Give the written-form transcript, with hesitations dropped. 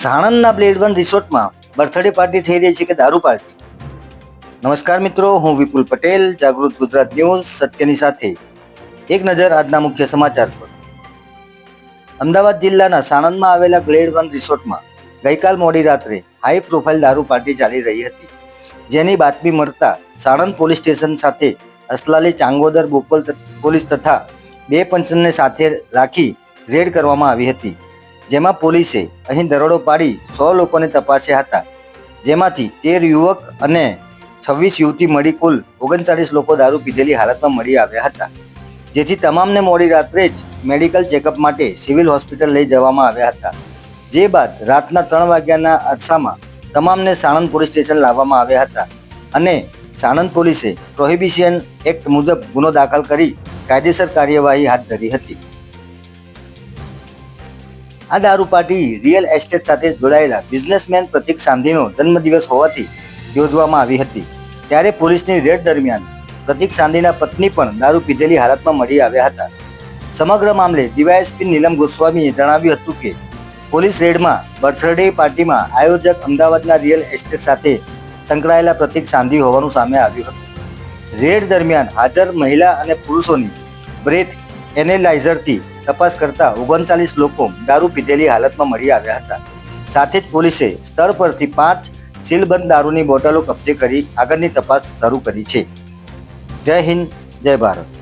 સાણંદના blade one રિસોર્ટમાં birthday party થઈ રહી છે કે દારૂ પાર્ટી? નમસ્કાર મિત્રો, હું વિપુલ પટેલ, જાગૃત ગુજરાત ન્યૂઝ સત્યની સાથે. એક નજર આજના મુખ્ય સમાચાર પર. અમદાવાદ જિલ્લાના સાણંદમાં આવેલા બ્લેડ વન રિસોર્ટમાં ગઈકાલ મોડી રાત્રે હાઈ પ્રોફાઇલ દારૂ પાર્ટી ચાલી રહી હતી, જેની બાતમી મળતા સાણંદ પોલીસ સ્ટેશન સાથે અસલાલી, ચાંગોદર, બોપલ પોલીસ તથા બે પંચને સાથે રાખી રેડ કરવામાં આવી હતી, જેમાં પોલીસે અહીં દરોડો પાડી 100 લોકોને તપાસ્યા હતા, જેમાંથી 13 યુવક અને 26 યુવતી મળી કુલ 39 લોકો દારૂ પીધેલી હાલતમાં મળી આવ્યા હતા, જેથી તમામને મોડી રાત્રે જ મેડિકલ ચેકઅપ માટે સિવિલ હોસ્પિટલ લઈ જવામાં આવ્યા હતા. જે બાદ રાતના 3 વાગ્યાના અરસામાં તમામને સાણંદ પોલીસ સ્ટેશન લાવવામાં આવ્યા હતા અને સાણંદ પોલીસે પ્રોહિબિશન એક્ટ મુજબ ગુનો દાખલ કરી કાયદેસર કાર્યવાહી હાથ ધરી હતી. આ દારૂ પાર્ટી રિયલ એસ્ટેટ સાથે જોડાયેલા બિઝનેસમેન પ્રતિક સાંધીનો જન્મદિવસ હોવાથી યોજવામાં આવી હતી. ત્યારે પોલીસની રેડ દરમિયાન પ્રતિક સાંધીના પત્ની પણ દારૂ પીધેલી હાલતમાં મળી આવ્યા હતા. સમગ્ર મામલે ડીવાયએસપી નીલમ ગોસ્વામીએ જણાવ્યું હતું કે પોલીસ રેડમાં બર્થડે પાર્ટીમાં આયોજક અમદાવાદના રિયલ એસ્ટેટ સાથે સંકળાયેલા પ્રતિક સાંધી હોવાનું સામે આવ્યું હતું. રેડ દરમિયાન હાજર મહિલા અને પુરુષોની બ્રેથ એનેલાઇઝરથી તપાસ કરતા 39 લોકો દારૂ પીધેલી હાલતમાં મળી આવ્યા હતા. સાથે જ પોલીસે સ્થળ પરથી 5 સીલબંધ દારૂની બોટલો કબજે કરી આગળની તપાસ શરૂ કરી છે. જય હિન્દ, જય ભારત.